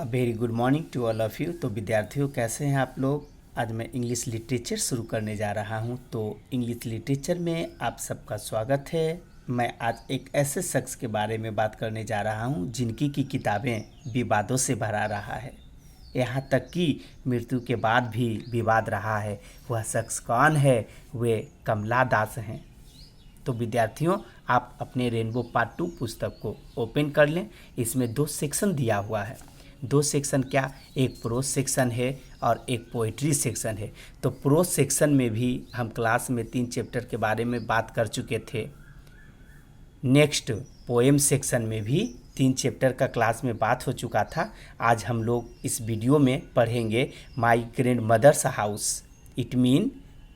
Very good morning to all of you. तो विद्यार्थियों कैसे हैं आप लोग। आज मैं इंग्लिश लिटरेचर शुरू करने जा रहा हूं। तो इंग्लिश लिटरेचर में आप सबका स्वागत है। मैं आज एक ऐसे शख्स के बारे में बात करने जा रहा हूं जिनकी की किताबें विवादों से भरा रहा है, यहाँ तक कि मृत्यु के बाद भी विवाद रहा है। वह शख्स कौन है? वे कमला दास हैं। तो विद्यार्थियों, आप अपने रेनबो पार्ट 2 पुस्तक को ओपन कर लें। इसमें 2 सेक्शन दिया हुआ है। 2 सेक्शन क्या, एक प्रोज सेक्शन है और एक पोइट्री सेक्शन है। तो प्रोज सेक्शन में भी हम क्लास में 3 चैप्टर के बारे में बात कर चुके थे। नेक्स्ट पोएम सेक्शन में भी 3 चैप्टर का क्लास में बात हो चुका था। आज हम लोग इस वीडियो में पढ़ेंगे my grandmother's house. It mean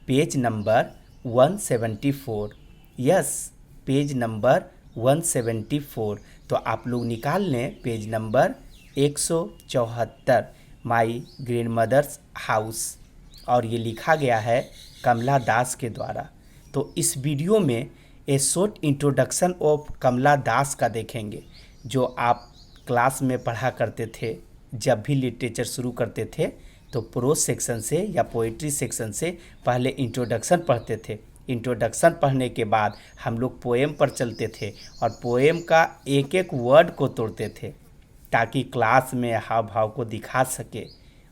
page number 174। Yes, page number 174। तो आप लोग निकाल लें page number 174, my grandmother's house, और ये लिखा गया है कमला दास के द्वारा। तो इस वीडियो में ए शॉर्ट इंट्रोडक्शन ऑफ कमला दास का देखेंगे, जो आप क्लास में पढ़ा करते थे। जब भी लिटरेचर शुरू करते थे तो प्रोज सेक्शन से या पोइट्री सेक्शन से पहले इंट्रोडक्शन पढ़ते थे। इंट्रोडक्शन पढ़ने के बाद हम लोग पोएम पर चलते थे और पोएम का एक एक वर्ड को तोड़ते थे ताकि क्लास में हाव भाव को दिखा सके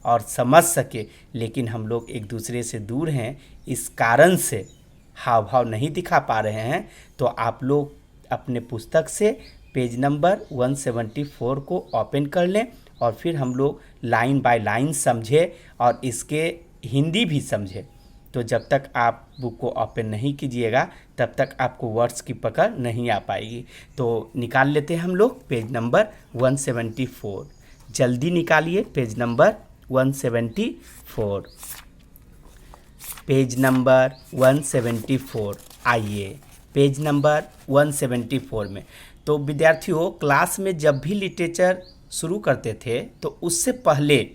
और समझ सके। लेकिन हम लोग एक दूसरे से दूर हैं, इस कारण से हाव भाव नहीं दिखा पा रहे हैं। तो आप लोग अपने पुस्तक से पेज नंबर 174 को ओपन कर लें और फिर हम लोग लाइन बाय लाइन समझे और इसके हिंदी भी समझे। तो जब तक आप बुक को ओपन नहीं कीजिएगा तब तक आपको वर्ड्स की पकड़ नहीं आ पाएगी। तो निकाल लेते हैं हम लोग पेज नंबर 174। जल्दी निकालिए पेज नंबर 174। Page number 174। आइए पेज नंबर 174 में। तो विद्यार्थियों, क्लास में जब भी लिटरेचर शुरू करते थे तो उससे पहले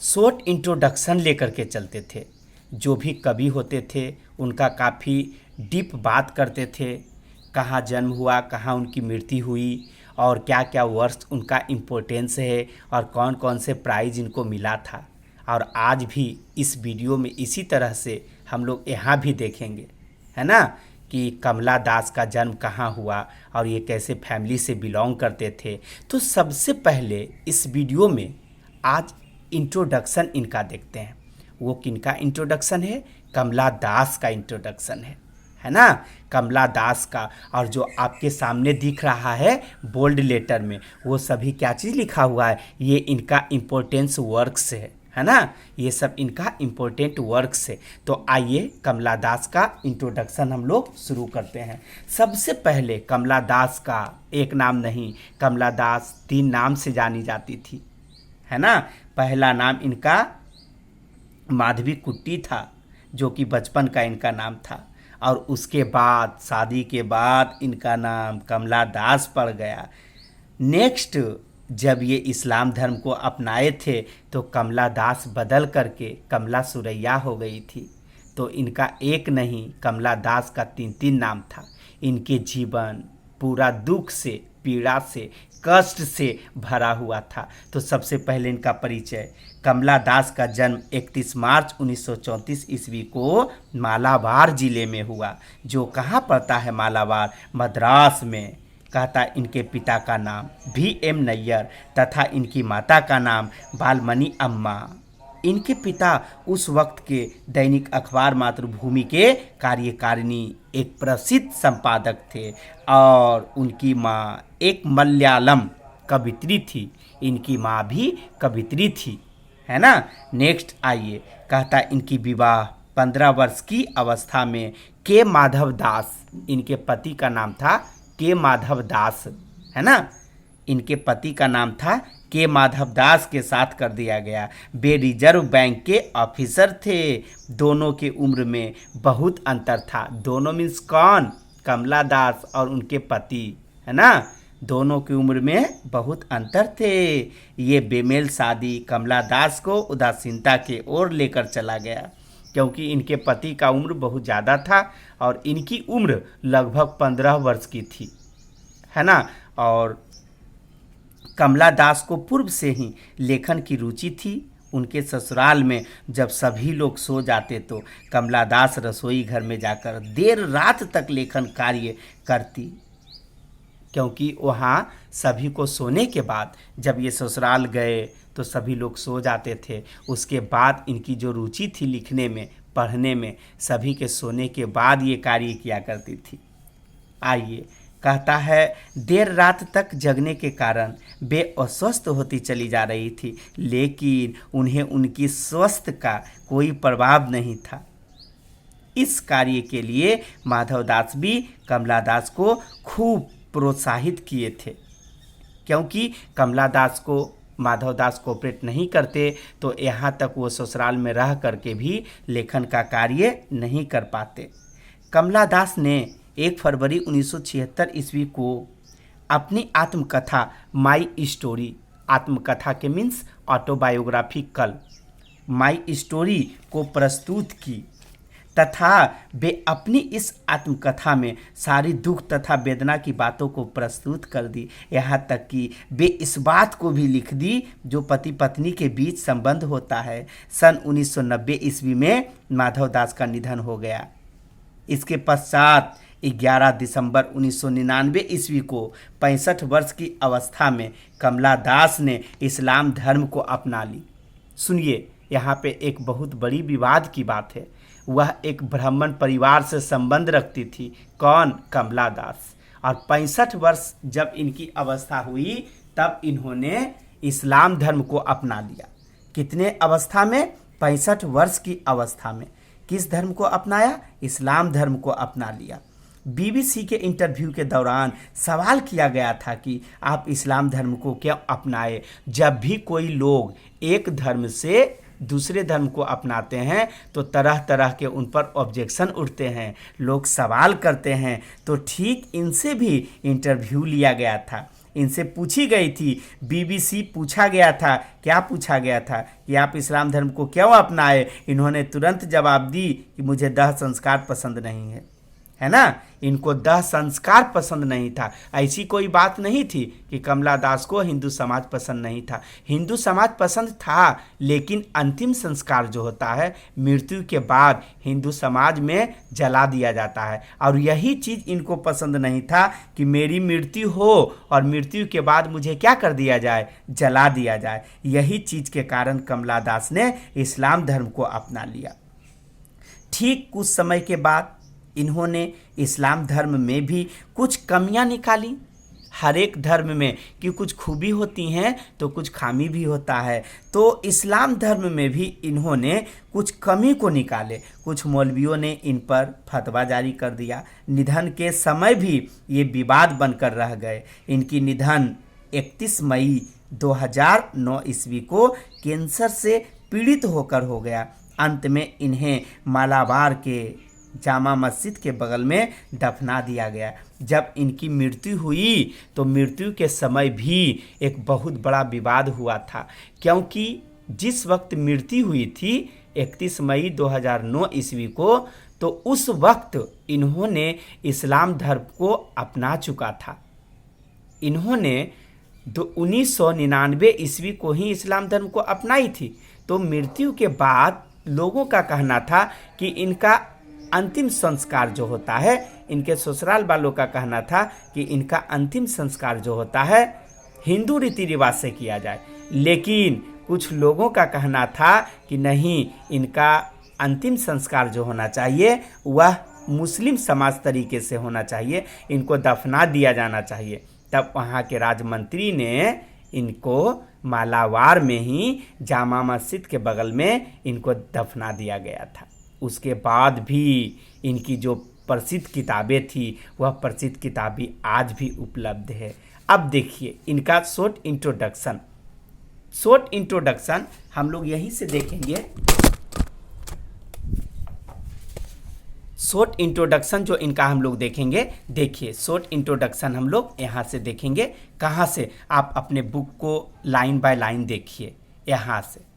शॉर्ट इंट्रोडक्शन लेकर के चलते थे। जो भी कवि होते थे उनका काफ़ी डीप बात करते थे, कहाँ जन्म हुआ, कहाँ उनकी मृत्यु हुई और क्या क्या वर्ष उनका इम्पोर्टेंस है और कौन कौन से प्राइज़ इनको मिला था। और आज भी इस वीडियो में इसी तरह से हम लोग यहाँ भी देखेंगे, है ना, कि कमला दास का जन्म कहाँ हुआ और ये कैसे फैमिली से बिलोंग करते थे। तो सबसे पहले इस वीडियो में आज इंट्रोडक्शन इनका देखते हैं। वो किनका इंट्रोडक्शन है? कमला दास का इंट्रोडक्शन है ना, कमला दास का। और जो आपके सामने दिख रहा है बोल्ड लेटर में, वो सभी क्या चीज़ लिखा हुआ है? ये इनका इम्पोर्टेंस वर्क्स है ना, ये सब इनका इम्पोर्टेंट वर्क्स है। तो आइए कमला दास का इंट्रोडक्शन हम लोग शुरू करते हैं। सबसे पहले कमला दास का एक नाम नहीं, कमला दास 3 नाम से जानी जाती थी, है ना। पहला नाम इनका माधवी कुट्टी था, जो कि बचपन का इनका नाम था, और उसके बाद शादी के बाद इनका नाम कमला दास पड़ गया। नेक्स्ट, जब ये इस्लाम धर्म को अपनाए थे तो कमला दास बदल करके कमला सुरैया हो गई थी। तो इनका एक नहीं, कमला दास का 3 नाम था। इनके जीवन पूरा दुख से, पीड़ा से, कष्ट से भरा हुआ था। तो सबसे पहले इनका परिचय। कमला दास का जन्म 31 मार्च 1934 ईस्वी को मालाबार जिले में हुआ, जो कहाँ पड़ता है? मालाबार, मद्रास में। कहता इनके पिता का नाम VM नैयर तथा इनकी माता का नाम बालमणि अम्मा। इनके पिता उस वक्त के दैनिक अखबार मातृभूमि के कार्यकारिणी एक प्रसिद्ध संपादक थे और उनकी माँ एक मलयालम कवित्री थी। इनकी माँ भी कवित्री थी, है ना। नेक्स्ट आइए, कहता इनकी विवाह 15 वर्ष की अवस्था में के माधव दास, इनके पति का नाम था के माधव दास, है ना। इनके पति का नाम था के माधव दास के साथ कर दिया गया। वे रिजर्व बैंक के ऑफिसर थे। दोनों की उम्र में बहुत अंतर था। दोनों मीन्स कौन? कमला दास और उनके पति, है ना। दोनों की उम्र में बहुत अंतर थे। ये बेमेल शादी कमला दास को उदासीनता के ओर लेकर चला गया, क्योंकि इनके पति का उम्र बहुत ज़्यादा था और इनकी उम्र लगभग 15 वर्ष की थी, है ना। और कमला दास को पूर्व से ही लेखन की रुचि थी। उनके ससुराल में जब सभी लोग सो जाते तो कमला दास रसोई घर में जाकर देर रात तक लेखन कार्य करती, क्योंकि वहाँ सभी को सोने के बाद जब ये ससुराल गए तो सभी लोग सो जाते थे। उसके बाद इनकी जो रुचि थी लिखने में, पढ़ने में, सभी के सोने के बाद ये कार्य किया करती थी। आइए, कहता है देर रात तक जगने के कारण वे अस्वस्थ होती चली जा रही थी, लेकिन उन्हें उनकी स्वास्थ्य का कोई प्रभाव नहीं था। इस कार्य के लिए माधव दास भी कमला दास को खूब प्रोत्साहित किए थे, क्योंकि कमला दास को माधव दास कोऑपरेट नहीं करते तो यहाँ तक वो ससुराल में रह करके भी लेखन का कार्य नहीं कर पाते। कमला दास ने 1 फरवरी 1976 ईस्वी को अपनी आत्मकथा माई स्टोरी, आत्मकथा के मीन्स ऑटोबायोग्राफिकल, माई स्टोरी को प्रस्तुत की तथा वे अपनी इस आत्मकथा में सारी दुख तथा वेदना की बातों को प्रस्तुत कर दी। यहाँ तक कि वे इस बात को भी लिख दी जो पति पत्नी के बीच संबंध होता है। सन 1990 ईस्वी में माधव दास का निधन हो गया। इसके पश्चात 11 दिसंबर 1999 ईस्वी को 65 वर्ष की अवस्था में कमला दास ने इस्लाम धर्म को अपना ली। सुनिए, यहाँ पे एक बहुत बड़ी विवाद की बात है। वह एक ब्राह्मण परिवार से संबंध रखती थी। कौन? कमला दास। और 65 वर्ष जब इनकी अवस्था हुई तब इन्होंने इस्लाम धर्म को अपना लिया। कितने अवस्था में? 65 वर्ष की अवस्था में। किस धर्म को अपनाया? इस्लाम धर्म को अपना लिया। बीबीसी के इंटरव्यू के दौरान सवाल किया गया था कि आप इस्लाम धर्म को क्यों अपनाए। जब भी कोई लोग एक धर्म से दूसरे धर्म को अपनाते हैं तो तरह तरह के उन पर ऑब्जेक्शन उठते हैं, लोग सवाल करते हैं। तो ठीक इनसे भी इंटरव्यू लिया गया था, इनसे पूछी गई थी, बीबीसी पूछा गया था, क्या पूछा गया था कि आप इस्लाम धर्म को क्यों अपनाए। इन्होंने तुरंत जवाब दी कि मुझे दाह संस्कार पसंद नहीं है ना। इनको दाह संस्कार पसंद नहीं था। ऐसी कोई बात नहीं थी कि कमला दास को हिंदू समाज पसंद नहीं था। हिंदू समाज पसंद था, लेकिन अंतिम संस्कार जो होता है मृत्यु के बाद हिंदू समाज में जला दिया जाता है। और यही चीज़ इनको पसंद नहीं था कि मेरी मृत्यु हो और मृत्यु के बाद मुझे क्या कर दिया जाए? जला दिया जाए। यही चीज़ के कारण कमला दास ने इस्लाम धर्म को अपना लिया। ठीक कुछ समय के बाद इन्होंने इस्लाम धर्म में भी कुछ कमियां निकाली। हर एक धर्म में कि कुछ खूबी होती हैं तो कुछ खामी भी होता है। तो इस्लाम धर्म में भी इन्होंने कुछ कमी को निकाले। कुछ मौलवियों ने इन पर फतवा जारी कर दिया। निधन के समय भी ये विवाद बनकर रह गए। इनकी निधन 31 मई 2009 ईस्वी को कैंसर से पीड़ित होकर हो गया। अंत में इन्हें मालाबार के जामा मस्जिद के बगल में दफना दिया गया। जब इनकी मृत्यु हुई तो मृत्यु के समय भी एक बहुत बड़ा विवाद हुआ था, क्योंकि जिस वक्त मृत्यु हुई थी 31 मई 2009 ईस्वी को, तो उस वक्त इन्होंने इस्लाम धर्म को अपना चुका था। इन्होंने 1999 ईस्वी को ही इस्लाम धर्म को अपनाई थी। तो मृत्यु के बाद लोगों का कहना था कि इनका अंतिम संस्कार जो होता है, इनके ससुराल वालों का कहना था कि इनका अंतिम संस्कार जो होता है हिंदू रीति रिवाज से किया जाए। लेकिन कुछ लोगों का कहना था कि नहीं, इनका अंतिम संस्कार जो होना चाहिए वह मुस्लिम समाज तरीके से होना चाहिए, इनको दफना दिया जाना चाहिए। तब वहाँ के राजमंत्री ने इनको मालाबार में ही जामा मस्जिद के बगल में इनको दफना दिया गया था। उसके बाद भी इनकी जो प्रसिद्ध किताबें थी वह प्रसिद्ध किताबें आज भी उपलब्ध है। अब देखिए इनका शॉर्ट इंट्रोडक्शन हम लोग यहीं से देखेंगे। शॉर्ट इंट्रोडक्शन जो इनका हम लोग देखेंगे, देखिए शॉर्ट इंट्रोडक्शन हम लोग यहाँ से देखेंगे। कहाँ से? आप अपने बुक को लाइन बाय लाइन देखिए, यहाँ से,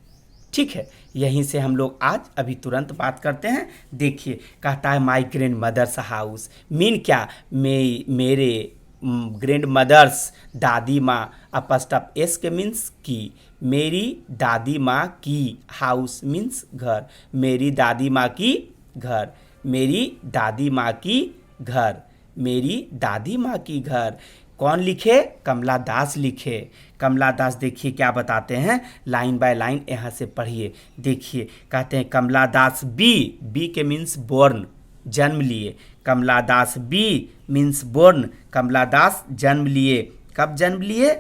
ठीक है। यहीं से हम लोग आज अभी तुरंत बात करते हैं। देखिए, कहता है my grandmother's house mean क्या? मेरे ग्रैंड मदर्स दादी माँ, अपस्टॉप एस के मीन्स की, मेरी दादी माँ की, हाउस मीन्स घर, मेरी दादी माँ की घर, मेरी दादी माँ की घर, मेरी दादी माँ की घर। कौन लिखे? कमला दास लिखे। कमला दास देखिए क्या बताते हैं, लाइन बाय लाइन यहाँ से पढ़िए। देखिए कहते हैं कमला दास बी के मीन्स बोर्न, जन्म लिए। कमला दास बी मीन्स बोर्न, कमला दास जन्म लिए। कब जन्म लिए?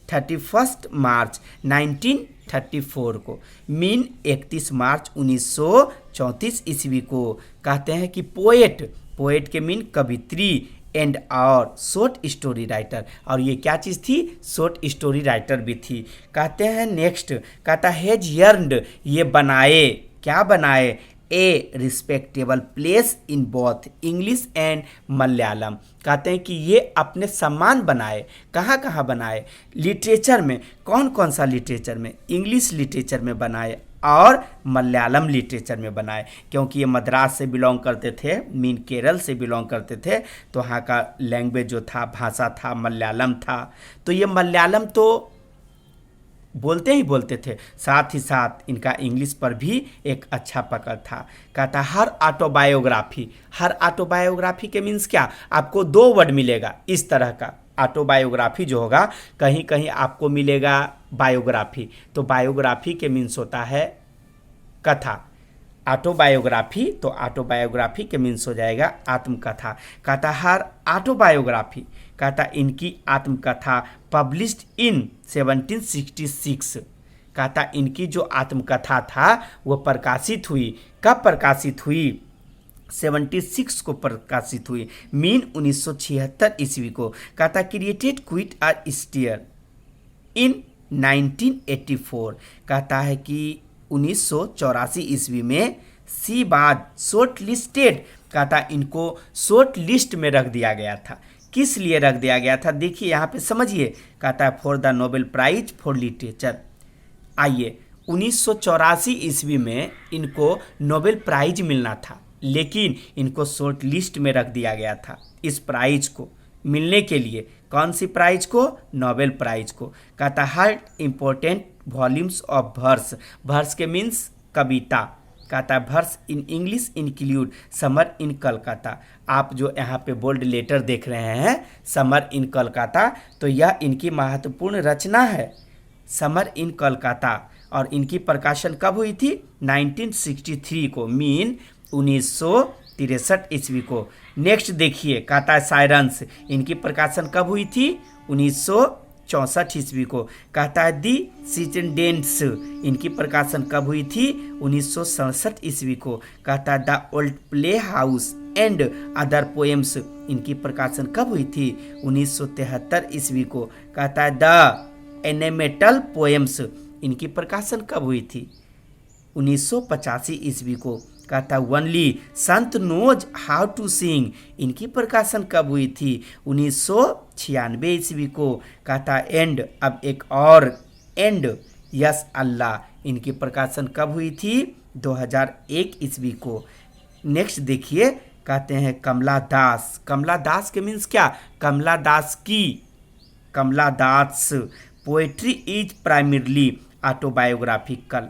31 मार्च 1934 को, मीन 31 मार्च 1934 ईस्वी को। कहते हैं कि पोएट के मीन कवित्री, एंड और शॉर्ट स्टोरी राइटर, और ये क्या चीज़ थी? शॉर्ट स्टोरी राइटर भी थी। कहते हैं नेक्स्ट, कहता हैज यर्नड, ये बनाए, क्या बनाए? A respectable place in both English and Malayalam. कहते हैं कि ये अपने सम्मान बनाए। कहाँ कहाँ बनाए? लिटरेचर में। कौन कौन सा लिटरेचर में? इंग्लिश लिटरेचर में बनाए और मलयालम लिटरेचर में बनाए, क्योंकि ये मद्रास से बिलोंग करते थे, मीन केरल से बिलोंग करते थे, तो वहाँ का लैंग्वेज जो था, भाषा था, मलयालम था। तो ये मलयालम तो बोलते ही बोलते थे, साथ ही साथ इनका इंग्लिश पर भी एक अच्छा पकड़ था। कहता हर ऑटोबायोग्राफी के मीन्स क्या? आपको 2 वर्ड मिलेगा इस तरह का। ऑटोबायोग्राफी जो होगा, कहीं कहीं आपको मिलेगा बायोग्राफी, तो बायोग्राफी के मीन्स होता है कथा। ऑटोबायोग्राफी, तो ऑटोबायोग्राफी के मीन्स हो जाएगा आत्मकथा। कहता हर ऑटोबायोग्राफी, कहता इनकी आत्मकथा पब्लिश्ड इन 1766। कहता इनकी जो आत्मकथा था वो प्रकाशित हुई। कब प्रकाशित हुई? 76 को प्रकाशित हुई, मीन 1976 ईस्वी को। कहता क्रिएटेड क्विट आर स्टेयर इन 1984। कहता है कि 1984 ईस्वी में सी बाद शॉर्ट लिस्टेड, कहता इनको शॉर्ट लिस्ट में रख दिया गया था। किस लिए रख दिया गया था? देखिए यहाँ पे समझिए। कहता है for the Nobel prize for literature. आइए, 1984 ईस्वी में इनको नोबेल प्राइज मिलना था, लेकिन इनको शॉर्ट लिस्ट में रख दिया गया था इस प्राइज को मिलने के लिए। कौन सी प्राइज को? नोबेल प्राइज को। कहता her important volumes of verse के मीन्स कविता। कहता है verse in English include summer in Calcutta. आप जो यहाँ पे बोल्ड लेटर देख रहे हैं, समर इन कलकत्ता, तो यह इनकी महत्वपूर्ण रचना है, समर इन कलकत्ता। और इनकी प्रकाशन कब हुई थी? 1963 को, मीन 1963 ईस्वी को। नेक्स्ट देखिए, कहता है साइरेंस, इनकी प्रकाशन कब हुई थी? 1964 ईस्वी को। कहता है दी सिटेंडेंट्स, इनकी प्रकाशन कब हुई थी? 1967 ईस्वी को। कहता है the old play house and other poems, इनकी प्रकाशन कब हुई थी? 1973 ईस्वी को। कहता है द एनेमेटल पोएम्स, इनकी प्रकाशन कब हुई थी? 1985 ईस्वी को। कहता है only Sant knows how to sing, इनकी प्रकाशन कब हुई थी? 1996 ईस्वी को। कहता है एंड, अब एक और एंड, यस अल्लाह, इनकी प्रकाशन कब हुई थी? 2001 ईस्वी को। नेक्स्ट देखिए, कहते हैं कमला दास। कमला दास के मीन्स क्या? कमला दास की, कमला दास पोएट्री इज प्राइमरली ऑटोबायोग्राफिकल।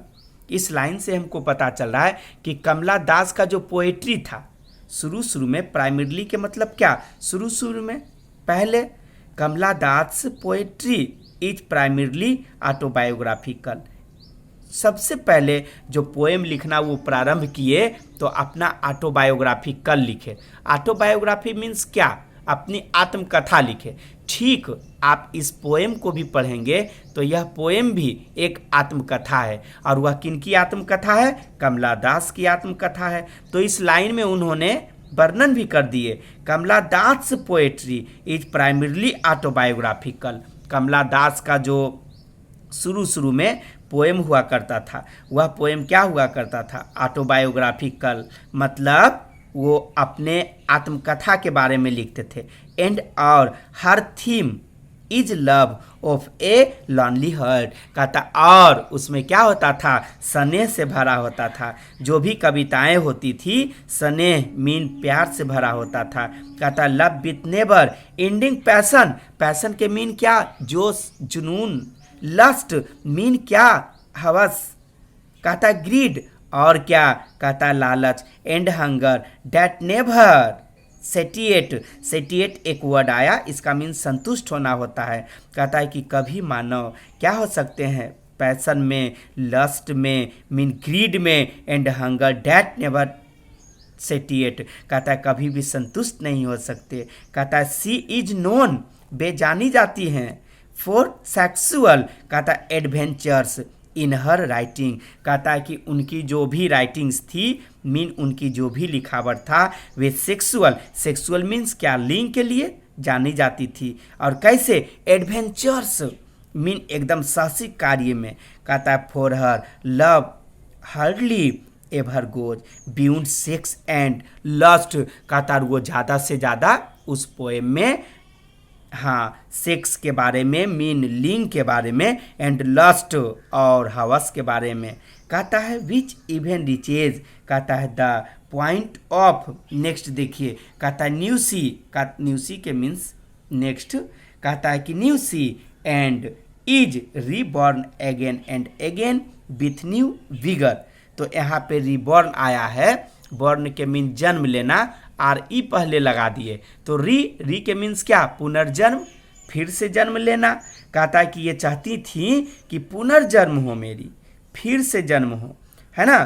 इस लाइन से हमको पता चल रहा है कि कमला दास का जो पोएट्री था शुरू में, प्राइमरली के मतलब क्या? शुरू में, पहले कमला दास पोएट्री इज प्राइमरली ऑटोबायोग्राफिकल। सबसे पहले जो पोएम लिखना वो प्रारंभ किए तो अपना ऑटोबायोग्राफिकल लिखे। ऑटोबायोग्राफी मीन्स क्या? अपनी आत्मकथा लिखे। ठीक, आप इस पोएम को भी पढ़ेंगे तो यह पोएम भी एक आत्मकथा है, और वह किनकी आत्मकथा है? कमला दास की आत्मकथा है। तो इस लाइन में उन्होंने वर्णन भी कर दिए, कमला दास पोएट्री इज प्राइमरली ऑटोबायोग्राफिकल। कमला दास का जो शुरू में पोएम हुआ करता था, वह पोएम क्या हुआ करता था? ऑटोबायोग्राफिकल, मतलब वो अपने आत्मकथा के बारे में लिखते थे। एंड और her theme is love of a lonely heart. कहता और उसमें क्या होता था, स्नेह से भरा होता था। जो भी कविताएं होती थी स्नेह मीन प्यार से भरा होता था। कहता love with never ending passion, passion के मीन क्या, जोश जुनून। लस्ट मीन क्या, हवस। कहता ग्रीड और क्या, कहता लालच। And hunger that never satiate, satiate एक वर्ड आया, इसका मीन संतुष्ट होना होता है। कहता है कि कभी मानव क्या हो सकते हैं, पैशन में, लस्ट में, मीन ग्रीड में, and hunger that never satiate, कहता है कभी भी संतुष्ट नहीं हो सकते। कहता है सी इज नोन, वे जानी जाती हैं। फॉर सेक्सुअल, कहता है एडवेंचर्स इन हर राइटिंग, कहता है कि उनकी जो भी राइटिंग्स थी मीन उनकी जो भी लिखावट था वे सेक्सुअल, सेक्सुअल मीन्स क्या, लिंग के लिए जानी जाती थी। और कैसे, एडवेंचर्स मीन एकदम साहसिक कार्य में। कहता है for her love hardly ever goes beyond sex and lust, कहता है वो ज़्यादा से ज़्यादा उस पोएम में हाँ सेक्स के बारे में, मीन लिंग के बारे में, एंड लस्ट और हवस के बारे में। कहता है विच इवन रिचेज, कहता है द पॉइंट ऑफ। नेक्स्ट देखिए, कहता है न्यू सी, न्यू सी के मीन्स नेक्स्ट। कहता है कि new sea and is reborn again and again with new vigour. तो यहाँ पे रीबॉर्न आया है, बॉर्न के मीन जन्म लेना, आर ई पहले लगा दिए तो री के मीन्स क्या, पुनर्जन्म, फिर से जन्म लेना। कहता है कि ये चाहती थी कि पुनर्जन्म हो मेरी, फिर से जन्म हो, है ना।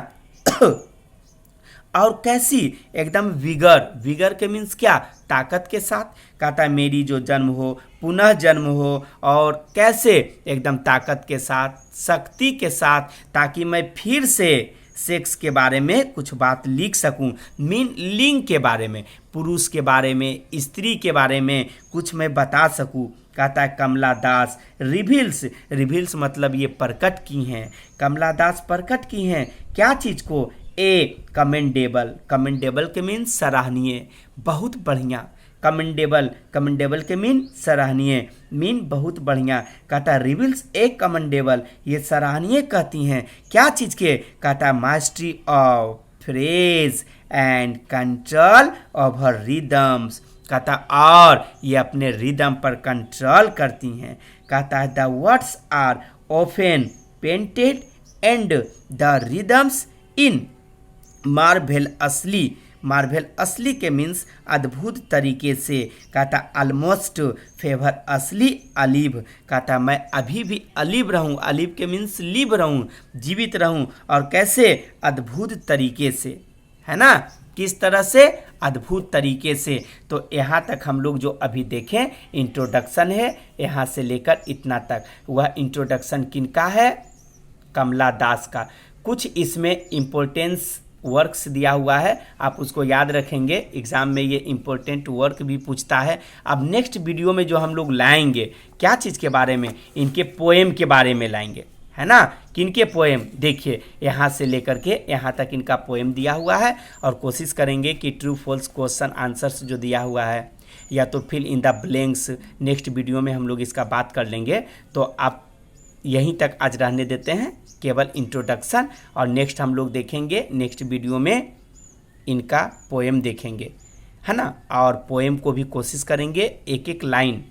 और कैसी, एकदम विगर, विगर के मीन्स क्या, ताकत के साथ। कहता है मेरी जो जन्म हो, पुनः जन्म हो, और कैसे, एकदम ताकत के साथ, शक्ति के साथ, ताकि मैं फिर से सेक्स के बारे में कुछ बात लिख सकूं, मीन लिंग के बारे में, पुरुष के बारे में, स्त्री के बारे में कुछ मैं बता सकूं। कहता है कमला दास रिवील्स, रिवील्स मतलब ये प्रकट की हैं, कमला दास प्रकट की हैं क्या चीज़ को, ए कमेंडेबल, कमेंडेबल के मीन सराहनीय, बहुत बढ़िया। कमेंडेबल, कमेंडेबल के मीन सराहनीय, मीन बहुत बढ़िया। कहता है रिवील्स ए कमेंडेबल, ये सराहनीय कहती हैं क्या चीज़ के, कहता है mastery of phrase and control of her rhythms. कहता और ये अपने रिदम पर कंट्रोल करती हैं। कहता है the words are often painted and the rhythms in marvellously, marvellously के मीन्स अद्भुत तरीके से। कहता ऑलमोस्ट फेवर असली अलीब, कहता मैं अभी भी अलीब रहूं, अलीब के मीन्स लिव रहूं, जीवित रहूं, और कैसे, अद्भुत तरीके से, है ना, किस तरह से, अद्भुत तरीके से। तो यहाँ तक हम लोग जो अभी देखें इंट्रोडक्शन है, यहाँ से लेकर इतना तक, वह इंट्रोडक्शन किनका है, कमला दास का। कुछ इसमें इम्पोर्टेंस वर्क्स दिया हुआ है, आप उसको याद रखेंगे, एग्ज़ाम में ये इम्पोर्टेंट वर्क भी पूछता है। अब नेक्स्ट वीडियो में जो हम लोग लाएंगे क्या चीज़ के बारे में, इनके पोएम के बारे में लाएंगे, है ना। किनके पोएम, देखिए यहाँ से लेकर के यहाँ तक इनका पोएम दिया हुआ है, और कोशिश करेंगे कि ट्रू फॉल्स क्वेश्चन आंसर्स जो दिया हुआ है या तो fill in the blanks, next video में हम लोग इसका बात कर लेंगे। तो आप यहीं तक आज रहने देते हैं, केवल इंट्रोडक्शन, और नेक्स्ट हम लोग देखेंगे, नेक्स्ट वीडियो में इनका पोएम देखेंगे, है ना। और पोएम को भी कोशिश करेंगे एक एक लाइन,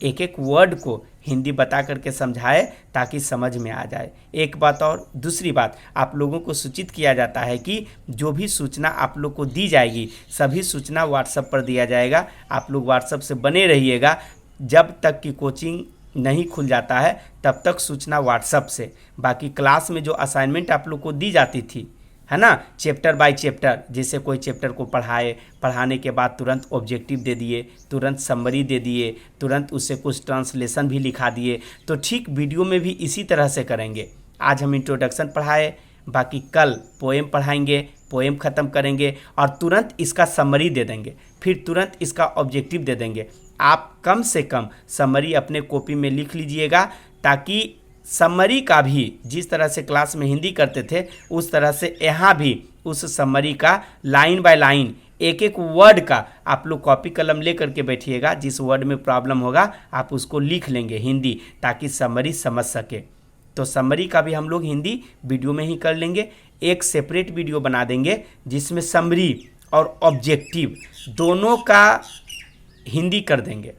एक एक वर्ड को हिंदी बता करके समझाए ताकि समझ में आ जाए। एक बात और दूसरी बात, आप लोगों को सूचित किया जाता है कि जो भी सूचना आप लोग को दी जाएगी सभी सूचना व्हाट्सएप पर दिया जाएगा। आप लोग व्हाट्सएप से बने रहिएगा, जब तक कि कोचिंग नहीं खुल जाता है तब तक सूचना व्हाट्सएप से। बाकी क्लास में जो असाइनमेंट आप लोग को दी जाती थी, है ना, चैप्टर बाय चैप्टर, जैसे कोई चैप्टर को पढ़ाने के बाद तुरंत ऑब्जेक्टिव दे दिए, तुरंत समरी दे दिए, तुरंत उससे कुछ ट्रांसलेशन भी लिखा दिए, तो ठीक वीडियो में भी इसी तरह से करेंगे। आज हम इंट्रोडक्शन पढ़ाए, बाकी कल पोएम पढ़ाएंगे, पोएम ख़त्म करेंगे और तुरंत इसका समरी दे देंगे, फिर तुरंत इसका ऑब्जेक्टिव दे देंगे। आप कम से कम समरी अपने कॉपी में लिख लीजिएगा, ताकि समरी का भी जिस तरह से क्लास में हिंदी करते थे उस तरह से यहाँ भी उस समरी का लाइन बाय लाइन एक एक वर्ड का आप लोग कॉपी कलम ले करके बैठिएगा, जिस वर्ड में प्रॉब्लम होगा आप उसको लिख लेंगे हिंदी, ताकि समरी समझ सके। तो समरी का भी हम लोग हिंदी वीडियो में ही कर लेंगे। एक सेपरेट वीडियो बना देंगे जिसमें समरी और ऑब्जेक्टिव दोनों का हिंदी कर देंगे,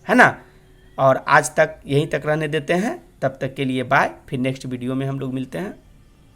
है ना। और आज तक यहीं तक रहने देते हैं, तब तक के लिए बाय। फिर नेक्स्ट वीडियो में हम लोग मिलते हैं।